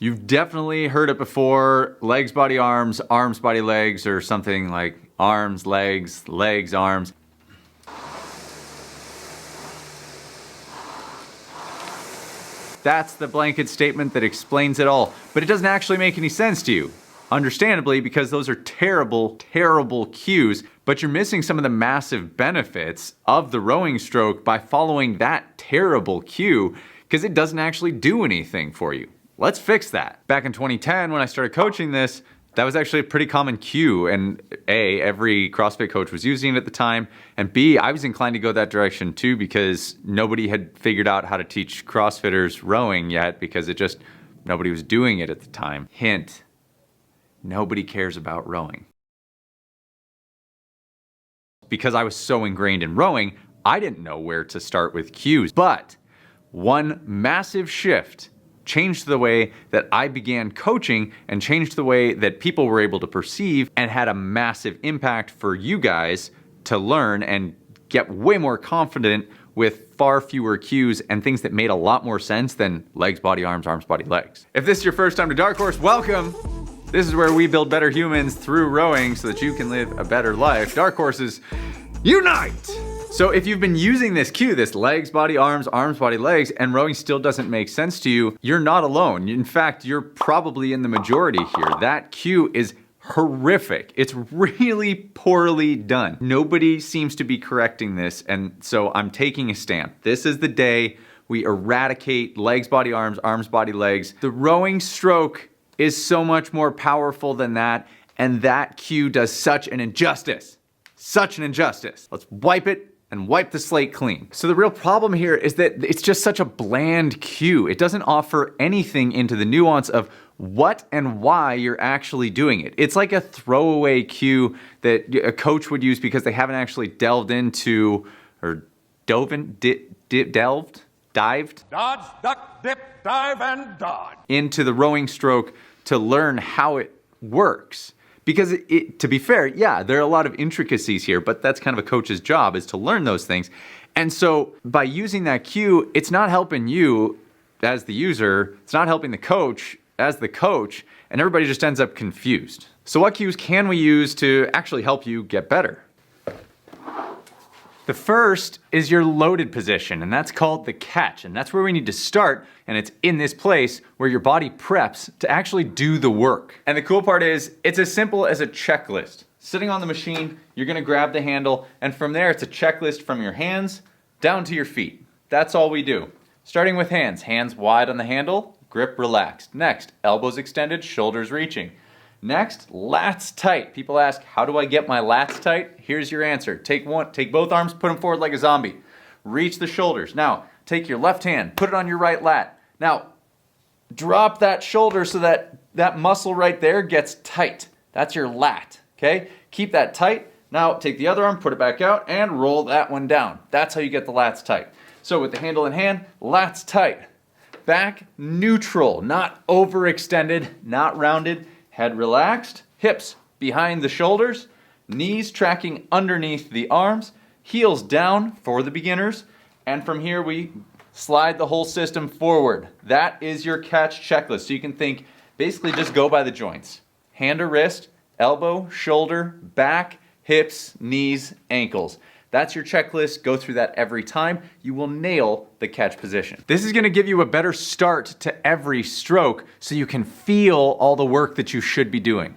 You've definitely heard it before, legs, body, arms, arms, body, legs, or something like arms, legs, legs, arms. That's the blanket statement that explains it all, but it doesn't actually make any sense to you. Understandably, because those are terrible, terrible cues, but you're missing some of the massive benefits of the rowing stroke by following that terrible cue, because it doesn't actually do anything for you. Let's fix that. Back in 2010, when I started coaching this, that was actually a pretty common cue, and A, every CrossFit coach was using it at the time, and B, I was inclined to go that direction too because nobody had figured out how to teach CrossFitters rowing yet because nobody was doing it at the time. Hint, nobody cares about rowing. Because I was so ingrained in rowing, I didn't know where to start with cues, but one massive shift changed the way that I began coaching and changed the way that people were able to perceive and had a massive impact for you guys to learn and get way more confident with far fewer cues and things that made a lot more sense than legs, body, arms, arms, body, legs. If this is your first time to Dark Horse, welcome. This is where we build better humans through rowing so that you can live a better life. Dark Horses, unite! So if you've been using this cue, this legs, body, arms, arms, body, legs, and rowing still doesn't make sense to you, you're not alone. In fact, you're probably in the majority here. That cue is horrific. It's really poorly done. Nobody seems to be correcting this, and so I'm taking a stand. This is the day we eradicate legs, body, arms, body, legs. The rowing stroke is so much more powerful than that, and that cue does such an injustice. Such an injustice. Let's wipe it and wipe the slate clean. So the real problem here is that it's just such a bland cue. It doesn't offer anything into the nuance of what and why you're actually doing it. It's like a throwaway cue that a coach would use because they haven't actually delved into, or dived? Dodge, duck, dip, dive, and dodge. Into the rowing stroke to learn how it works. Because to be fair, yeah, there are a lot of intricacies here, but that's kind of a coach's job, is to learn those things. And so by using that cue, it's not helping you as the user, it's not helping the coach as the coach, and everybody just ends up confused. So what cues can we use to actually help you get better? The first is your loaded position, and that's called the catch, and that's where we need to start, and it's in this place where your body preps to actually do the work. And the cool part is, it's as simple as a checklist. Sitting on the machine, you're gonna grab the handle, and from there it's a checklist from your hands down to your feet. That's all we do. Starting with hands. Hands wide on the handle, grip relaxed. Next, elbows extended, shoulders reaching. Next, lats tight. People ask, how do I get my lats tight? Here's your answer. Take both arms, put them forward like a zombie. Reach the shoulders. Now, take your left hand, put it on your right lat. Now, drop that shoulder so that that muscle right there gets tight. That's your lat, okay? Keep that tight. Now, take the other arm, put it back out, and roll that one down. That's how you get the lats tight. So with the handle in hand, lats tight. Back neutral, not overextended, not rounded. Head relaxed, hips behind the shoulders, knees tracking underneath the arms, heels down for the beginners, and from here we slide the whole system forward. That is your catch checklist. So you can think, basically just go by the joints. Hand or wrist, elbow, shoulder, back, hips, knees, ankles. That's your checklist. Go through that every time. You will nail the catch position. This is gonna give you a better start to every stroke so you can feel all the work that you should be doing.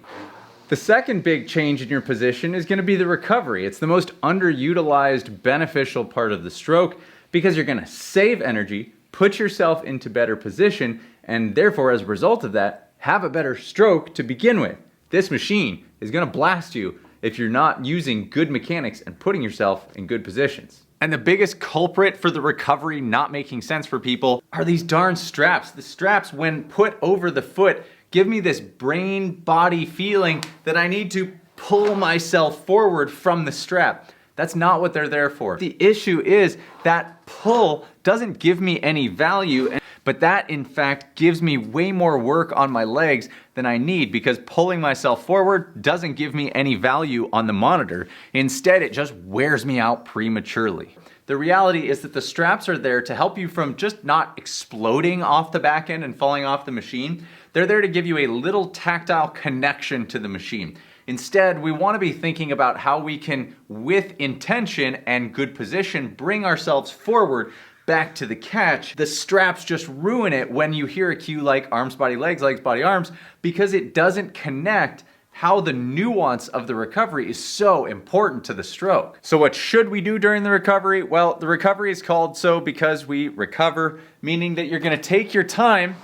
The second big change in your position is gonna be the recovery. It's the most underutilized, beneficial part of the stroke because you're gonna save energy, put yourself into better position, and therefore, as a result of that, have a better stroke to begin with. This machine is gonna blast you if you're not using good mechanics and putting yourself in good positions. And the biggest culprit for the recovery not making sense for people are these darn straps. The straps, when put over the foot, give me this brain-body feeling that I need to pull myself forward from the strap. That's not what they're there for. The issue is that pull doesn't give me any value, but that in fact gives me way more work on my legs than I need because pulling myself forward doesn't give me any value on the monitor. Instead, it just wears me out prematurely. The reality is that the straps are there to help you from just not exploding off the back end and falling off the machine. They're there to give you a little tactile connection to the machine. Instead, we want to be thinking about how we can, with intention and good position, bring ourselves forward back to the catch. The straps just ruin it when you hear a cue like arms, body, legs, body, arms, because it doesn't connect how the nuance of the recovery is so important to the stroke. So what should we do during the recovery? Well, the recovery is called so because we recover, meaning that you're gonna take your time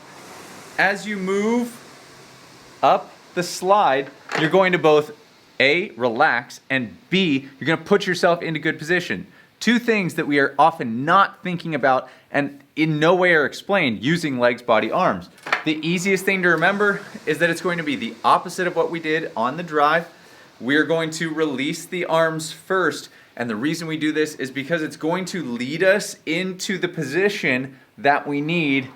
as you move up the slide. You're going to both A, relax, and B, you're gonna put yourself into good position. Two things that we are often not thinking about and in no way are explained using legs, body, arms. The easiest thing to remember is that it's going to be the opposite of what we did on the drive. We're going to release the arms first, and the reason we do this is because it's going to lead us into the position that we need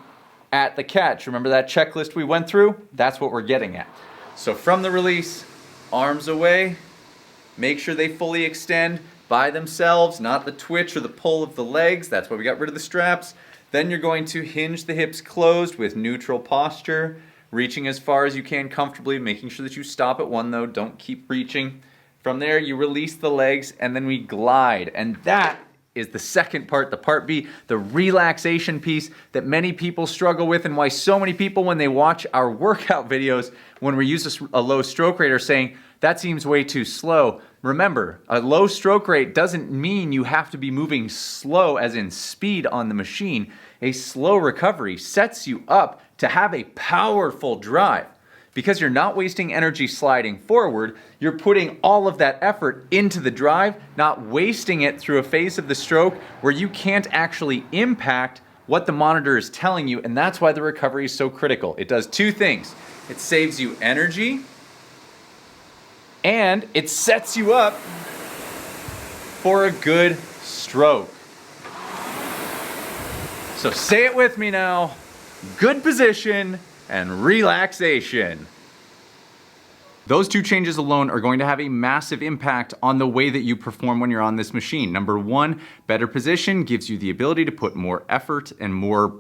at the catch. Remember that checklist we went through? That's what we're getting at. So from the release, arms away, make sure they fully extend by themselves, not the twitch or the pull of the legs. That's why we got rid of the straps. Then you're going to hinge the hips closed with neutral posture, reaching as far as you can comfortably, making sure that you stop at one though, don't keep reaching. From there, you release the legs and then we glide. And that is the second part, the part B, the relaxation piece that many people struggle with, and why so many people, when they watch our workout videos, when we use a low stroke rate, are saying, that seems way too slow. Remember, a low stroke rate doesn't mean you have to be moving slow as in speed on the machine. A slow recovery sets you up to have a powerful drive. Because you're not wasting energy sliding forward, you're putting all of that effort into the drive, not wasting it through a phase of the stroke where you can't actually impact what the monitor is telling you, and that's why the recovery is so critical. It does two things. It saves you energy, and it sets you up for a good stroke. So say it with me now, good position and relaxation. Those two changes alone are going to have a massive impact on the way that you perform when you're on this machine. Number one, better position gives you the ability to put more effort and more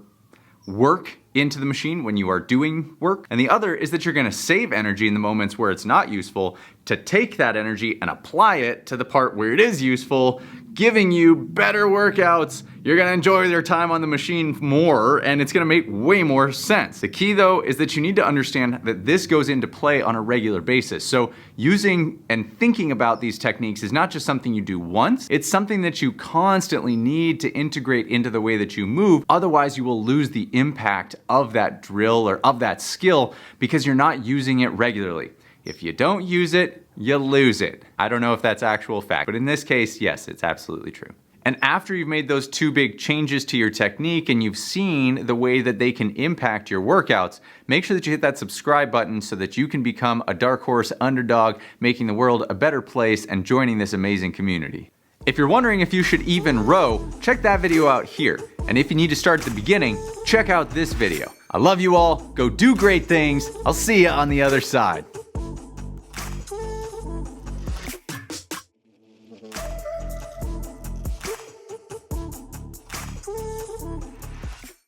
work into the machine when you are doing work. And the other is that you're gonna save energy in the moments where it's not useful to take that energy and apply it to the part where it is useful, giving you better workouts. You're gonna enjoy your time on the machine more, and it's gonna make way more sense. The key though is that you need to understand that this goes into play on a regular basis. So using and thinking about these techniques is not just something you do once, it's something that you constantly need to integrate into the way that you move. Otherwise you will lose the impact of that drill or of that skill because you're not using it regularly. If you don't use it, you lose it. I don't know if that's actual fact, but in this case, yes, it's absolutely true. And after you've made those two big changes to your technique and you've seen the way that they can impact your workouts, make sure that you hit that subscribe button so that you can become a dark horse underdog, making the world a better place and joining this amazing community. If you're wondering if you should even row, check that video out here. And if you need to start at the beginning, check out this video. I love you all, go do great things. I'll see you on the other side.